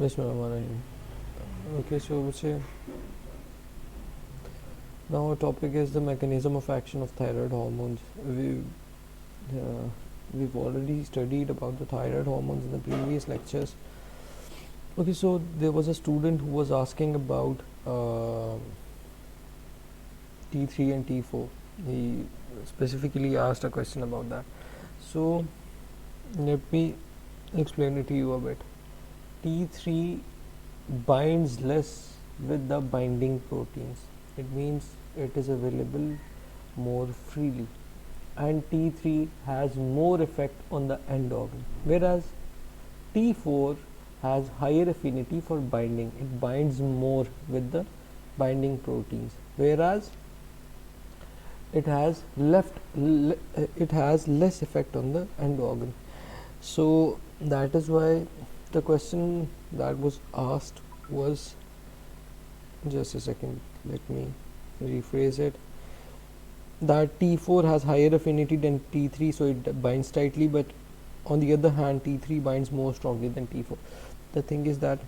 Bismillahirrahmanirrahim. Okay, so now our topic is the mechanism of action of thyroid hormones. Uh, we've already studied about the thyroid hormones in the previous lectures. Okay, so there was a student who was asking about T3 and T4. He specifically asked a question about that. So let me explain it to you a bit. T3 binds less with the binding proteins. It means it is available more freely, and T3 has more effect on the end organ, whereas T4 has higher affinity for binding. It binds more with the binding proteins, whereas it has less effect on the end organ. So that is why the question that was asked was, just a second, let me rephrase it, that T4 has higher affinity than T3, so it binds tightly, but on the other hand T3 binds more strongly than T4. The thing is that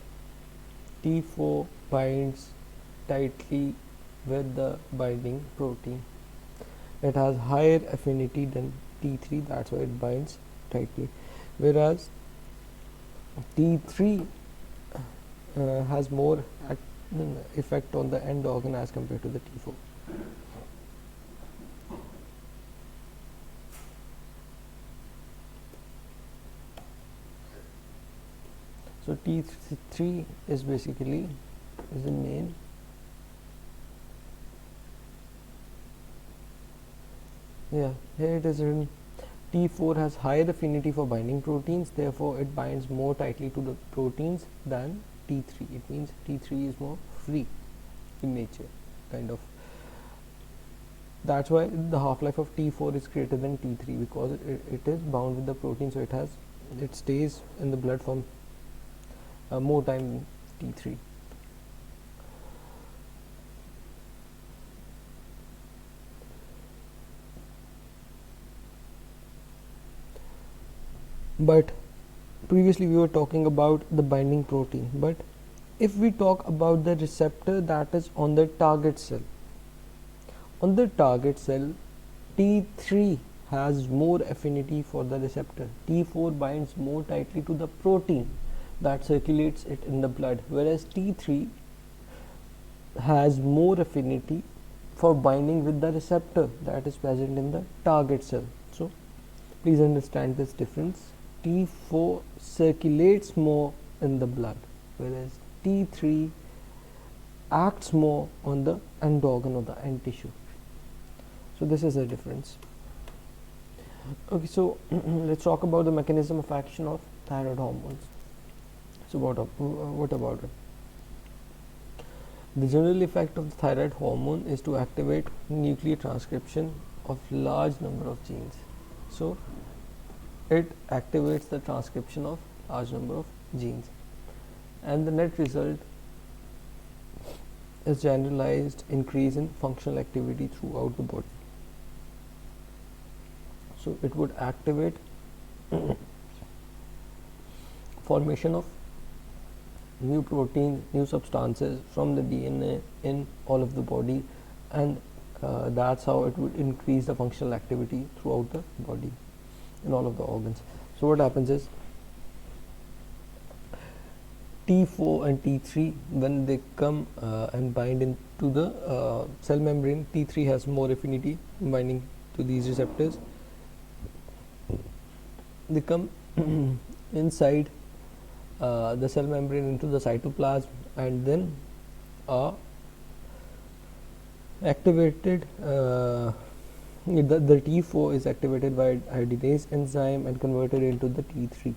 T4 binds tightly with the binding protein. It has higher affinity than T3, that's why it binds tightly, whereas T3 has more effect on the end organ as compared to the T4. So T3 is basically is the main. Yeah, here it is written. T4 has higher affinity for binding proteins, therefore it binds more tightly to the proteins than T3. It means T3 is more free in nature, kind of. That's why the half-life of T4 is greater than T3, because it is bound with the protein, so it stays in the blood for more time than T3. But previously we were talking about the binding protein, but if we talk about the receptor that is on the target cell, on the target cell T3 has more affinity for the receptor. T4 binds more tightly to the protein that circulates it in the blood, whereas T3 has more affinity for binding with the receptor that is present in the target cell. So please understand this difference. T4 circulates more in the blood, whereas T3 acts more on the end organ or the end tissue. So this is the difference. Okay, so let's talk about the mechanism of action of thyroid hormones. So what about it? The general effect of the thyroid hormone is to activate nuclear transcription of large number of genes. So it activates the transcription of large number of genes, and the net result is generalized increase in functional activity throughout the body. So it would activate formation of new proteins, new substances from the DNA in all of the body, and that's how it would increase the functional activity throughout the body in all of the organs. So what happens is T4 and T3, when they come and bind into the cell membrane, T3 has more affinity binding to these receptors. They come inside the cell membrane into the cytoplasm, and then are activated. The T4 is activated by iodinase enzyme and converted into the T3.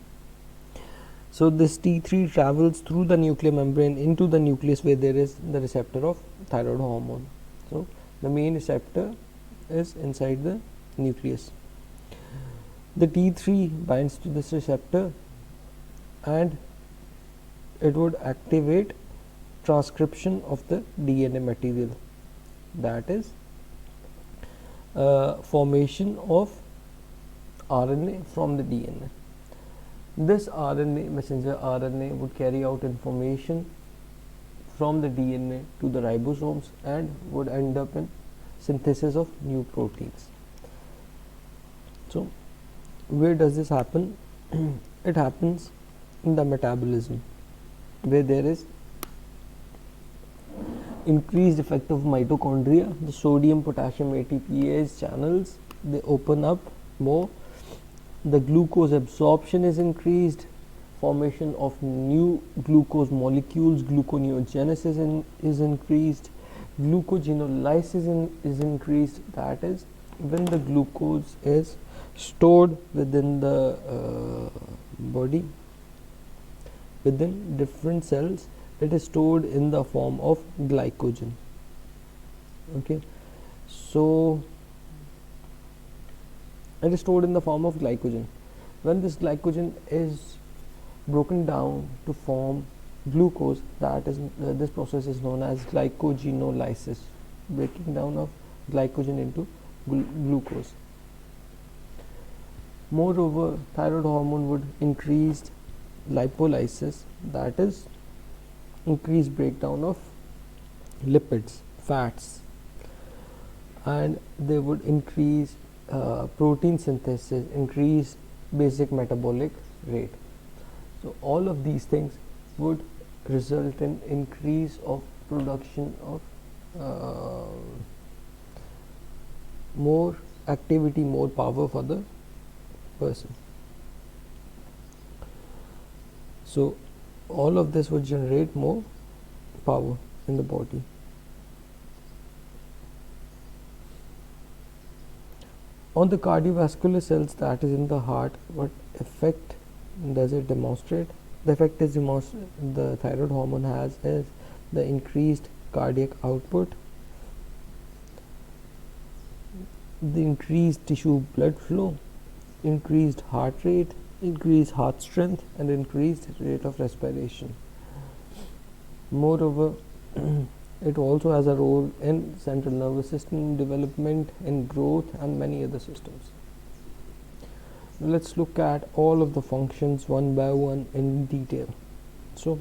So this T3 travels through the nuclear membrane into the nucleus, where there is the receptor of thyroid hormone. So the main receptor is inside the nucleus. The T3 binds to this receptor, and it would activate transcription of the DNA material, that is formation of RNA from the DNA. This RNA, messenger RNA, would carry out information from the DNA to the ribosomes and would end up in synthesis of new proteins. So where does this happen? It happens in the metabolism, where there is increased effect of mitochondria. The sodium potassium ATPase channels, they open up more, the glucose absorption is increased, formation of new glucose molecules, gluconeogenesis is increased, glucogenolysis is increased. That is, when the glucose is stored within the body, within different cells, it is stored in the form of glycogen. Okay, so it is stored in the form of glycogen. When this glycogen is broken down to form glucose, that is this process is known as glycogenolysis, breaking down of glycogen into glucose. Moreover, thyroid hormone would increase lipolysis, that is increased breakdown of lipids, fats, and they would increase protein synthesis, increase basic metabolic rate. So all of these things would result in increase of production of more activity, more power for the person. So all of this would generate more power in the body. On the cardiovascular cells, that is in the heart, what effect does it demonstrate? The effect is the thyroid hormone has is the increased cardiac output, the increased tissue blood flow, increased heart rate, increased heart strength, and increased rate of respiration. Moreover, it also has a role in central nervous system development, in growth, and many other systems. Let's look at all of the functions one by one in detail. So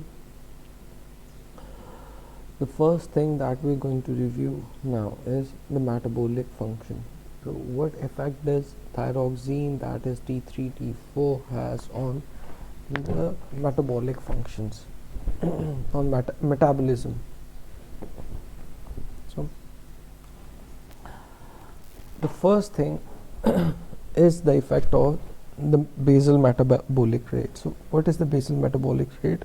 the first thing that we're going to review now is the metabolic function. So what effect does thyroxine, that is T3 T4, has on the metabolic functions, on metabolism? So the first thing is the effect of the basal metabolic rate. So what is the basal metabolic rate?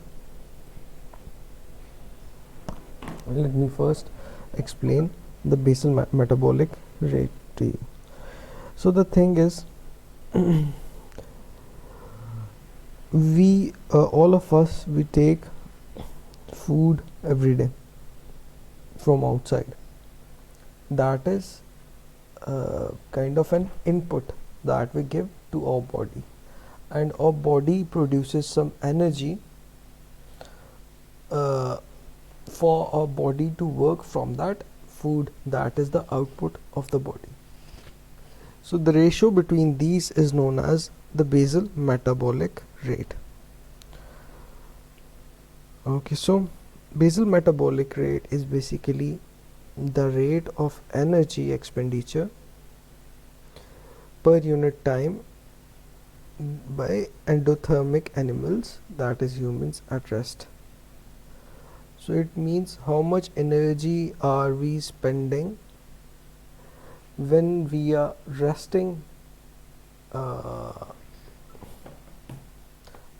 Let me first explain the basal metabolic rate to you. So the thing is, we all of us, we take food every day from outside. That is kind of an input that we give to our body, and our body produces some energy for our body to work from that food, that is the output of the body. So the ratio between these is known as the basal metabolic rate. Okay, so basal metabolic rate is basically the rate of energy expenditure per unit time by endothermic animals, that is humans, at rest. So it means how much energy are we spending when we are resting,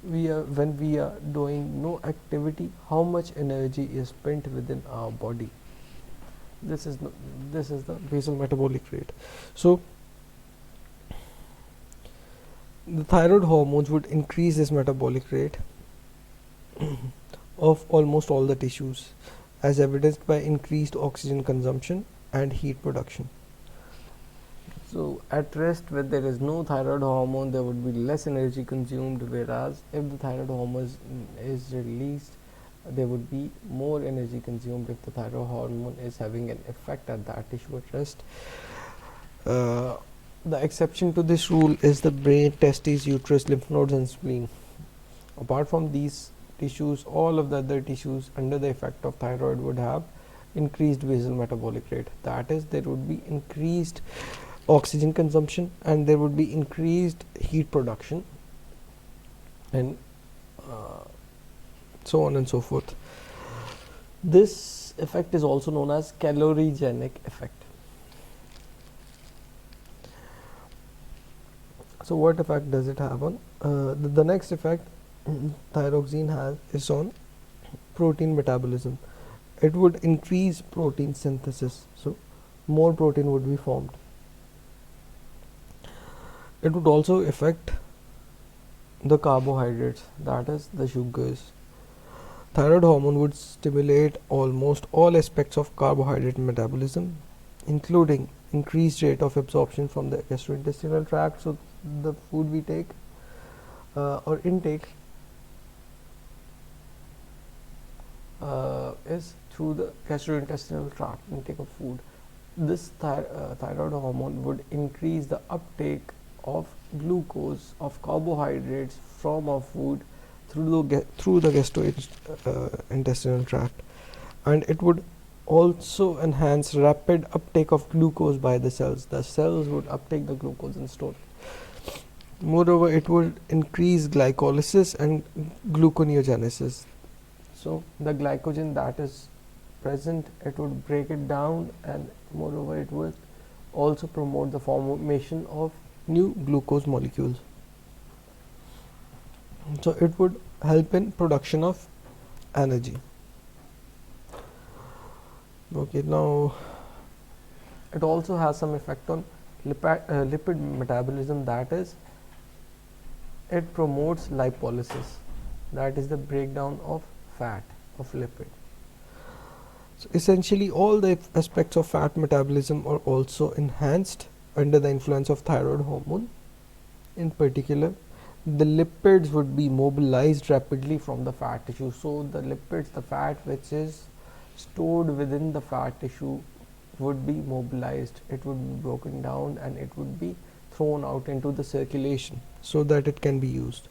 when we are doing no activity, how much energy is spent within our body. This is the basal metabolic rate. So the thyroid hormones would increase this metabolic rate of almost all the tissues, as evidenced by increased oxygen consumption and heat production. So at rest, where there is no thyroid hormone, there would be less energy consumed, whereas if the thyroid hormone is released, there would be more energy consumed if the thyroid hormone is having an effect at that tissue at rest. The exception to this rule is the brain, testes, uterus, lymph nodes, and spleen. Apart from these tissues, all of the other tissues under the effect of thyroid would have increased basal metabolic rate. That is, there would be increased oxygen consumption and there would be increased heat production, and so on and so forth. This effect is also known as calorigenic effect. So what effect does it have on the next effect thyroxine has is on protein metabolism. It would increase protein synthesis, so more protein would be formed. It would also affect the carbohydrates, that is the sugars. Thyroid hormone would stimulate almost all aspects of carbohydrate metabolism, including increased rate of absorption from the gastrointestinal tract. So the food we take or intake is through the gastrointestinal tract, intake of food. This thyroid hormone would increase the uptake of glucose, of carbohydrates from our food through the gastrointestinal tract, and it would also enhance rapid uptake of glucose by the cells. The cells would uptake the glucose and store it. Moreover, it would increase glycolysis and gluconeogenesis. So the glycogen that is present, it would break it down, and moreover it would also promote the formation of new glucose molecules. So it would help in production of energy. Okay, now it also has some effect on lipid metabolism, that is, it promotes lipolysis, that is the breakdown of fat, of lipid. So essentially all the aspects of fat metabolism are also enhanced under the influence of thyroid hormone. In particular, the lipids would be mobilized rapidly from the fat tissue. So the lipids, the fat which is stored within the fat tissue, would be mobilized, it would be broken down, and it would be thrown out into the circulation so that it can be used.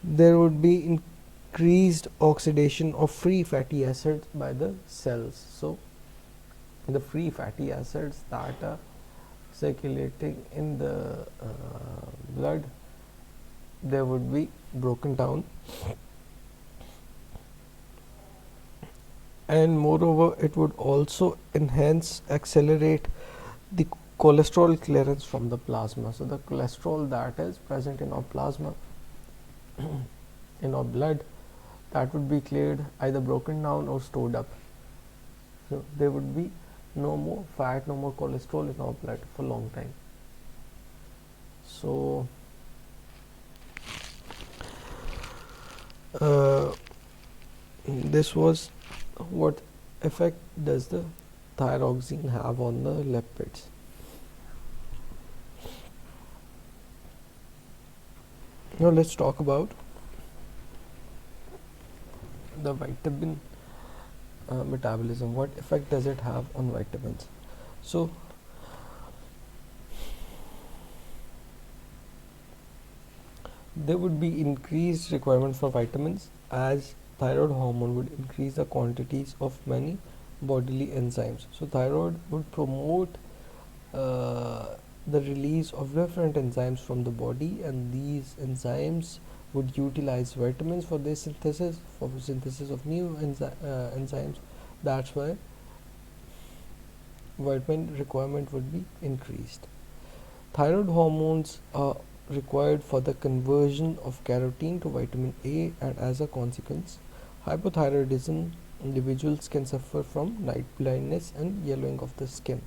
There would be increased oxidation of free fatty acids by the cells. So the free fatty acids that are circulating in the blood, they would be broken down, and moreover it would also accelerate the cholesterol clearance from the plasma. So the cholesterol that is present in our plasma in our blood, that would be cleared, either broken down or stored up. So there would be no more fat, no more cholesterol in our blood for a long time. So this was what effect does the thyroxine have on the lipids. Now let's talk about the vitamin metabolism. What effect does it have on vitamins? So there would be increased requirement for vitamins, as thyroid hormone would increase the quantities of many bodily enzymes. So thyroid would promote the release of different enzymes from the body, and these enzymes would utilize vitamins for their synthesis, of new enzymes. That's why vitamin requirement would be increased. Thyroid hormones are required for the conversion of carotene to vitamin A, and as a consequence, hypothyroidism individuals can suffer from night blindness and yellowing of the skin.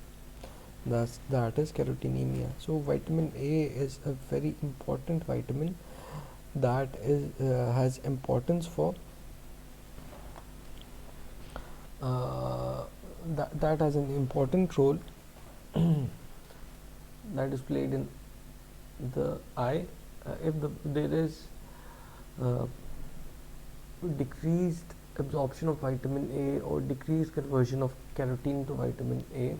That is carotenemia. So vitamin A is a very important vitamin that is has importance for that has an important role that is played in the eye. If there is decreased absorption of vitamin A or decreased conversion of carotene to vitamin A,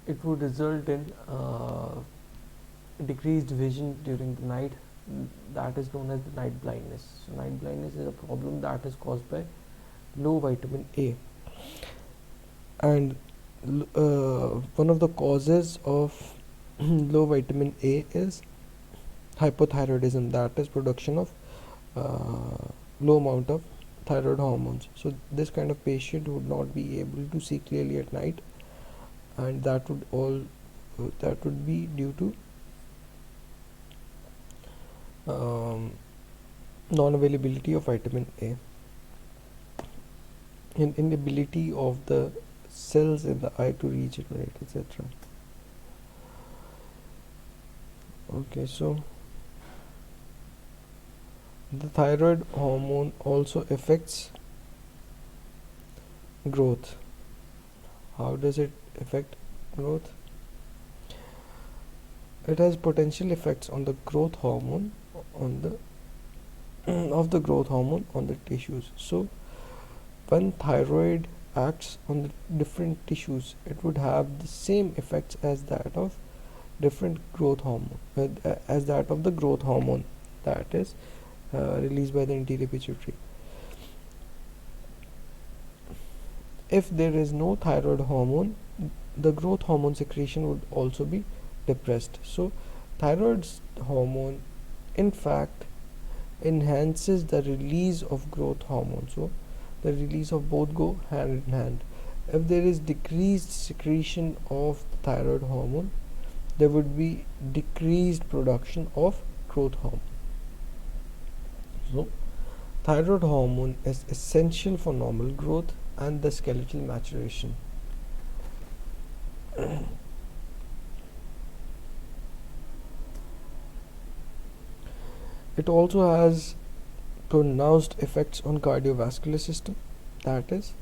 it would result in decreased vision during the night, that is known as the night blindness. So night blindness is a problem that is caused by low vitamin A, and one of the causes of low vitamin A is hypothyroidism, that is production of low amount of thyroid hormones. So this kind of patient would not be able to see clearly at night, and that would be due to non-availability of vitamin A, and inability of the cells in the eye to regenerate, etc. Okay, so the thyroid hormone also affects growth. How does it affect growth? It has potential effects on the growth hormone on the of the growth hormone on the tissues. So when thyroid acts on the different tissues, it would have the same effects as that of different growth hormone, as that of the growth hormone that is released by the anterior pituitary. If there is no thyroid hormone, the growth hormone secretion would also be depressed. So thyroid hormone in fact enhances the release of growth hormone. So the release of both go hand in hand. If there is decreased secretion of thyroid hormone, there would be decreased production of growth hormone. So thyroid hormone is essential for normal growth and the skeletal maturation. It also has pronounced effects on cardiovascular system, that is,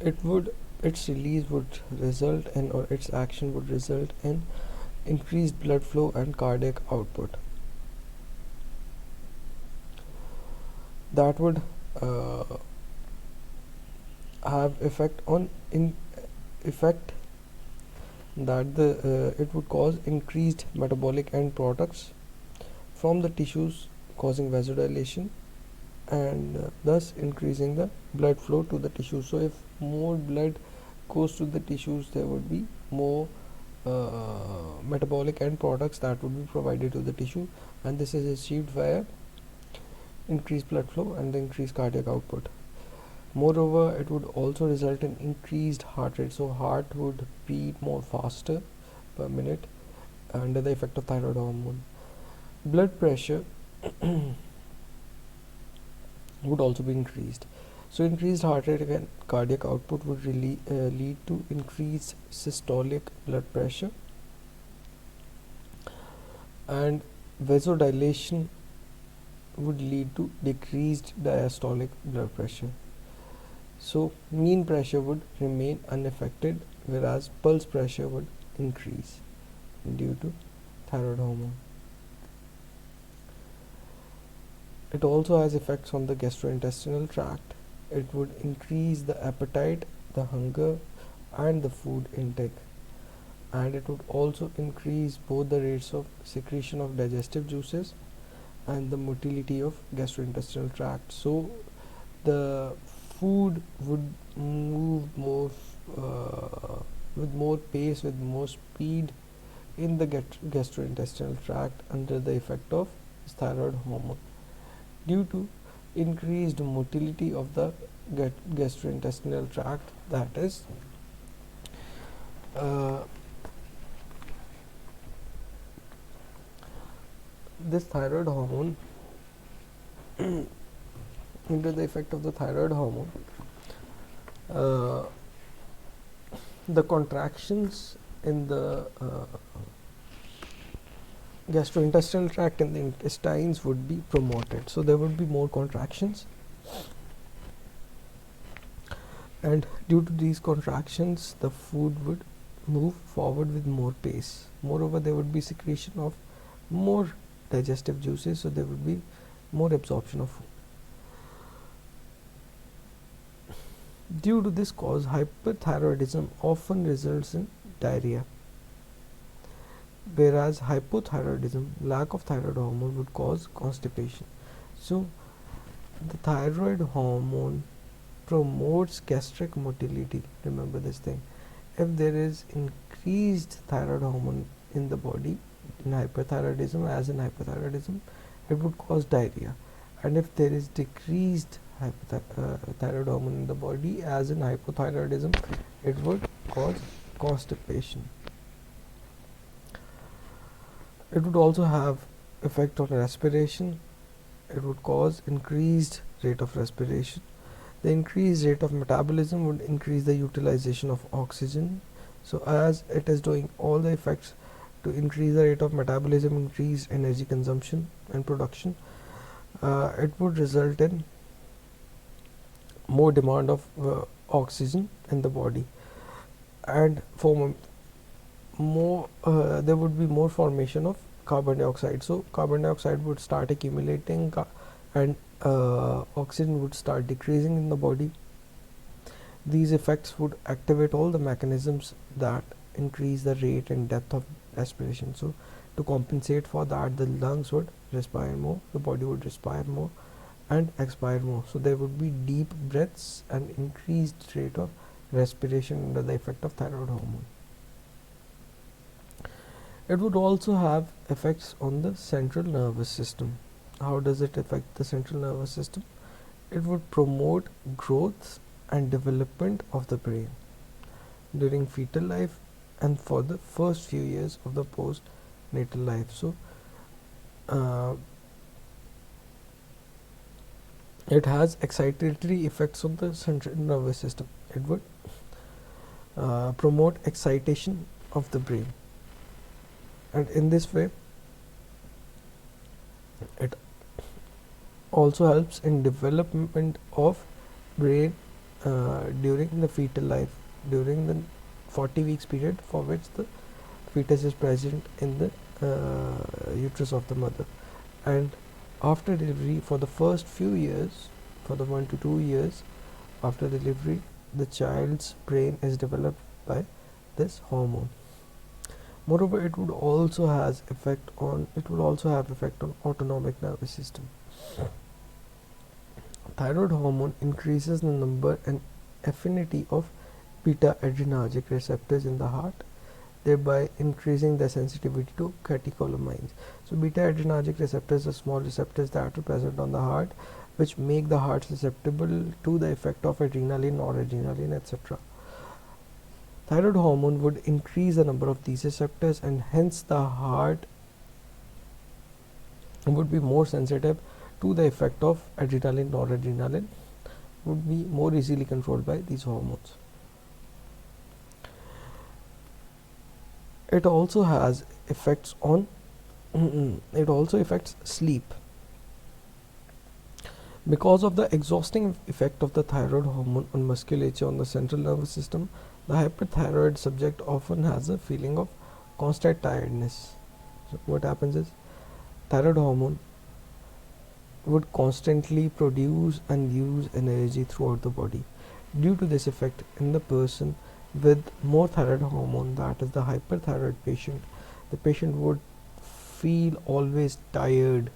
its release would result in, or its action would result in, increased blood flow and cardiac output. That would have effect on effect that it would cause increased metabolic end products from the tissues, causing vasodilation and thus increasing the blood flow to the tissue. So if more blood goes to the tissues, there would be more metabolic end products that would be provided to the tissue, and this is achieved via increased blood flow and the increased cardiac output. Moreover, it would also result in increased heart rate, so heart would beat more faster per minute under the effect of thyroid hormone. Blood pressure would also be increased. So increased heart rate and cardiac output would really lead to increased systolic blood pressure, and vasodilation would lead to decreased diastolic blood pressure. So mean pressure would remain unaffected, whereas pulse pressure would increase due to thyroid hormone. It also has effects on the gastrointestinal tract. It would increase the appetite, the hunger, and the food intake, and it would also increase both the rates of secretion of digestive juices and the motility of gastrointestinal tract. So the food would move more with more pace, with more speed in the gastrointestinal tract under the effect of thyroid hormone, due to increased motility of the gastrointestinal tract. That is, this thyroid hormone, under the effect of the thyroid hormone, the contractions in the gastrointestinal tract and the intestines would be promoted. So there would be more contractions, and due to these contractions, the food would move forward with more pace. Moreover, there would be secretion of more digestive juices, so there would be more absorption of food. Due to this cause, hyperthyroidism often results in diarrhea. whereas hypothyroidism, lack of thyroid hormone, would cause constipation. So the thyroid hormone promotes gastric motility. Remember this thing. If there is increased thyroid hormone in the body, in hyperthyroidism, as in hypothyroidism, it would cause diarrhea. And if there is decreased thyroid hormone in the body, as in hypothyroidism, it would cause constipation. It would also have effect on respiration. It would cause increased rate of respiration. The increased rate of metabolism would increase the utilization of oxygen. So as it is doing all the effects to increase the rate of metabolism, increase energy consumption and production, it would result in more demand of oxygen in the body, and for more there would be more formation of carbon dioxide. So carbon dioxide would start accumulating, and oxygen would start decreasing in the body. These effects would activate all the mechanisms that increase the rate and depth of respiration. So to compensate for that, the lungs would respire more, the body would respire more and expire more. So there would be deep breaths and increased rate of respiration under the effect of thyroid hormone. It would also have effects on the central nervous system. How does it affect the central nervous system? It would promote growth and development of the brain during fetal life and for the first few years of the postnatal life. So it has excitatory effects on the central nervous system. It would promote excitation of the brain, and in this way it also helps in development of brain during the fetal life, during the 40 weeks period for which the fetus is present in the uterus of the mother. And after delivery, for the first few years, for the 1 to 2 years after delivery, the child's brain is developed by this hormone. Moreover, it would also have effect on autonomic nervous system. Thyroid hormone increases the number and affinity of beta adrenergic receptors in the heart, thereby increasing the sensitivity to catecholamines. So beta adrenergic receptors are small receptors that are present on the heart, which make the heart susceptible to the effect of adrenaline, noradrenaline, etc. Thyroid hormone would increase the number of these receptors, and hence the heart would be more sensitive to the effect of adrenaline, noradrenaline, would be more easily controlled by these hormones. It also has effects on it also affects sleep. Because of the exhausting effect of the thyroid hormone on musculature on the central nervous system, the hyperthyroid subject often has a feeling of constant tiredness. So what happens is, thyroid hormone would constantly produce and use energy throughout the body. Due to this effect, in the person with more thyroid hormone, that is the hyperthyroid patient, the patient would feel always tired.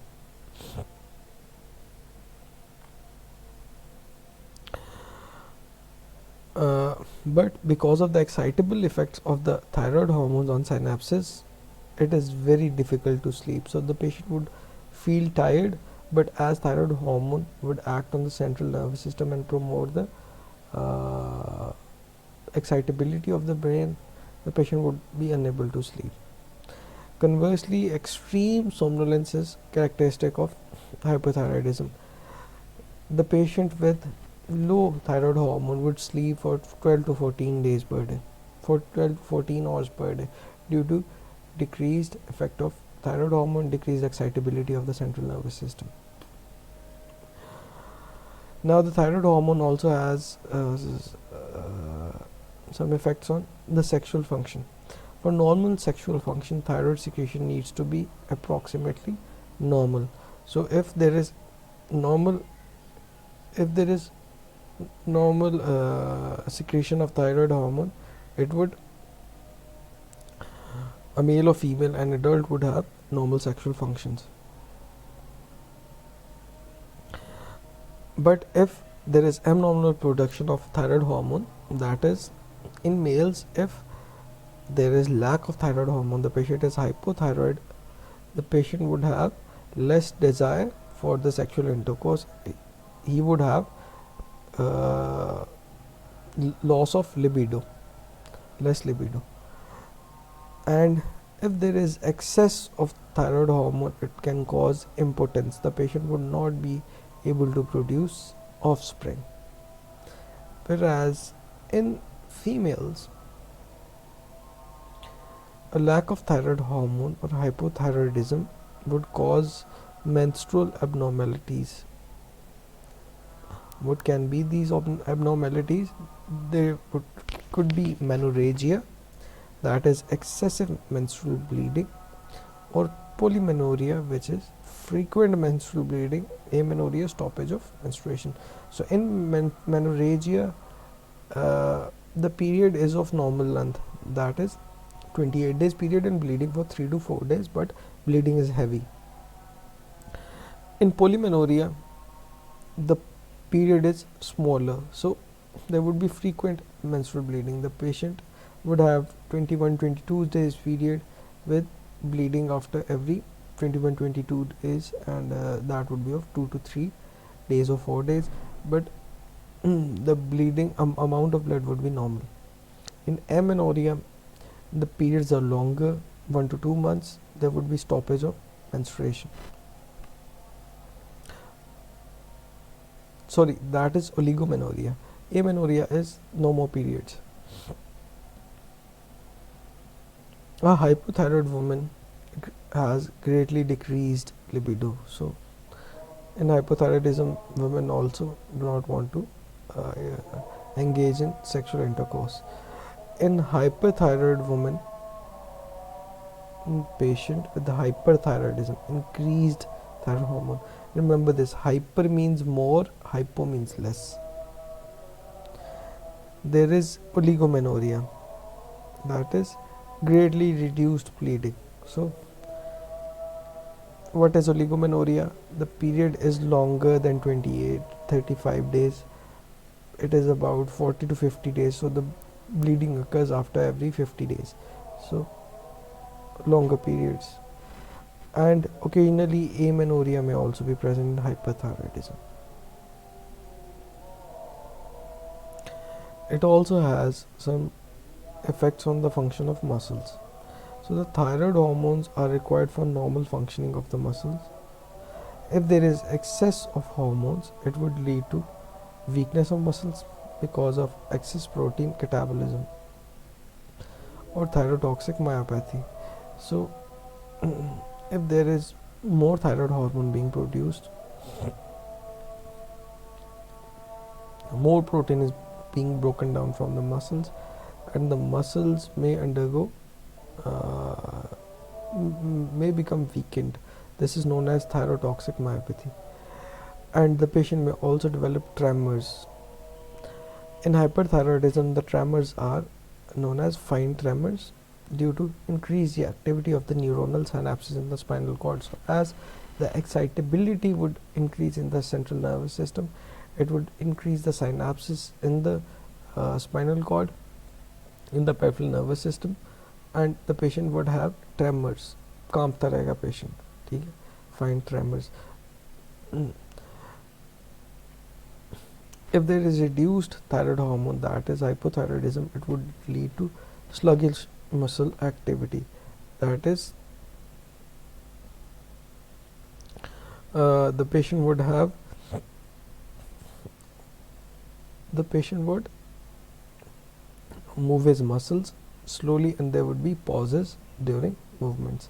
But because of the excitable effects of the thyroid hormones on synapses, it is very difficult to sleep. So the patient would feel tired, but as thyroid hormone would act on the central nervous system and promote the excitability of the brain, the patient would be unable to sleep. Conversely, extreme somnolence is characteristic of hypothyroidism. The patient with low thyroid hormone would sleep for 12 to 14 days per day, for 12 to 14 hours per day, due to decreased effect of thyroid hormone, decreased excitability of the central nervous system. Now the thyroid hormone also has some effects on the sexual function. For normal sexual function, thyroid secretion needs to be approximately normal. So if there is normal secretion of thyroid hormone, it would a male or female, an adult would have normal sexual functions. But if there is abnormal production of thyroid hormone, that is, in males, if there is lack of thyroid hormone, the patient is hypothyroid, the patient would have less desire for the sexual intercourse. He would have uh, loss of libido, less libido. And if there is excess of thyroid hormone, it can cause impotence. The patient would not be able to produce offspring. Whereas in females, a lack of thyroid hormone or hypothyroidism would cause menstrual abnormalities. What can be these abnormalities? Could be menorrhagia, that is excessive menstrual bleeding, or polymenorrhea, which is frequent menstrual bleeding, amenorrhea, stoppage of menstruation. So in menorrhagia, the period is of normal length, that is 28 days period, and bleeding for 3 to 4 days, but bleeding is heavy. In polymenorrhea, the period is smaller, so there would be frequent menstrual bleeding. The patient would have 21-22 days period with bleeding after every 21-22 days, and that would be of 2 to 3 days or 4 days, but the bleeding amount of blood would be normal. In amenorrhea, the periods are longer, 1 to 2 months, there would be stoppage of menstruation. Sorry, that is oligomenorrhea. Amenorrhea is no more periods. A hypothyroid woman has greatly decreased libido. So in hypothyroidism, women also do not want to engage in sexual intercourse. In hyperthyroid woman, patient with hyperthyroidism, increased thyroid hormone. Remember this, hyper means more, hypo means less. There is oligomenorrhea, that is greatly reduced bleeding. So what is oligomenorrhea? The period is longer than 28-35 days. It is about 40 to 50 days, so the bleeding occurs after every 50 days, so longer periods. And occasionally amenorrhea may also be present in hyperthyroidism. It also has some effects on the function of muscles. So the thyroid hormones are required for normal functioning of the muscles. If there is excess of hormones, it would lead to weakness of muscles because of excess protein catabolism or thyrotoxic myopathy. So if there is more thyroid hormone being produced, more protein is being broken down from the muscles, and the muscles may undergo may become weakened. This is known as thyrotoxic myopathy, and the patient may also develop tremors. In hyperthyroidism, the tremors are known as fine tremors due to increased activity of the neuronal synapses in the spinal cord. So as the excitability would increase in the central nervous system, it would increase the synapses in the spinal cord, in the peripheral nervous system, and the patient would have tremors. कांपता रहेगा patient, ठीक है, fine tremors. If there is reduced thyroid hormone, that is hypothyroidism, it would lead to sluggish muscle activity. That is, the patient would move his muscles slowly, and there would be pauses during movements.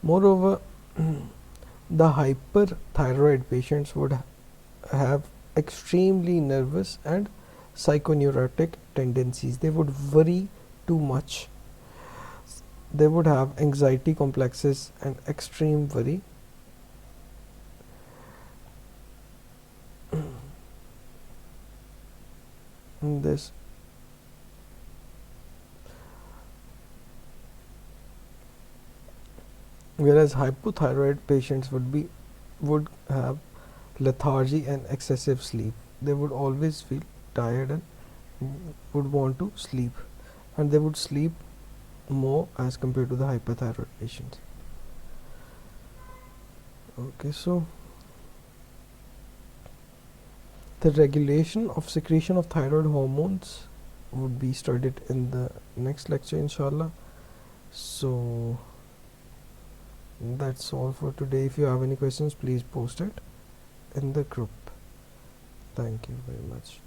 Moreover, the hyperthyroid patients would have extremely nervous and psychoneurotic tendencies. They would worry too much. They would have anxiety complexes and extreme worry. This whereas hypothyroid patients would have lethargy and excessive sleep. They would always feel tired and would want to sleep, and they would sleep more as compared to the hyperthyroid patients. Okay, so the regulation of secretion of thyroid hormones would be studied in the next lecture, inshallah. So that's all for today. If you have any questions, please post it in the group. Thank you very much.